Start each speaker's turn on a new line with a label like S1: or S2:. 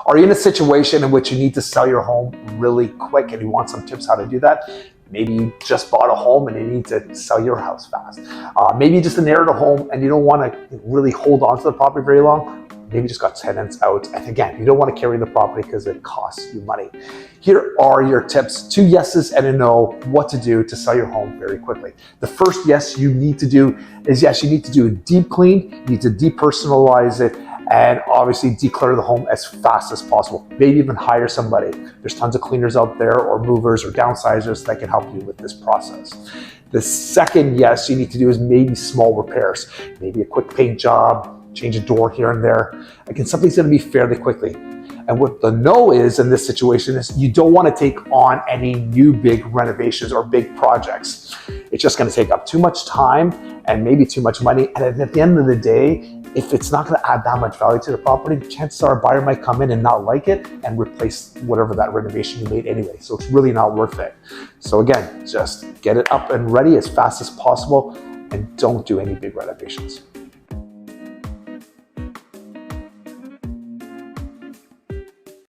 S1: Are you in a situation in which you need to sell your home really quick and you want some tips how to do that? Maybe you just bought a home and you need to sell your house fast. Maybe you just inherited a home and you don't want to really hold on to the property very long. Maybe you just got tenants out. And again, you don't want to carry the property because it costs you money. Here are your tips, 2 yeses and a no, what to do to sell your home very quickly. The first yes you need to do is yes, you need to do a deep clean. You need to depersonalize it and obviously declutter the home as fast as possible. Maybe even hire somebody. There's tons of cleaners out there or movers or downsizers that can help you with this process. The second yes you need to do is maybe small repairs, maybe a quick paint job, change a door here and there. Again, something's gonna be fairly quickly. And what the no is in this situation is you don't want to take on any new big renovations or big projects. It's just going to take up too much time and maybe too much money. And at the end of the day, if it's not going to add that much value to the property, chances are a buyer might come in and not like it and replace whatever that renovation you made anyway. So it's really not worth it. So again, just get it up and ready as fast as possible and don't do any big renovations.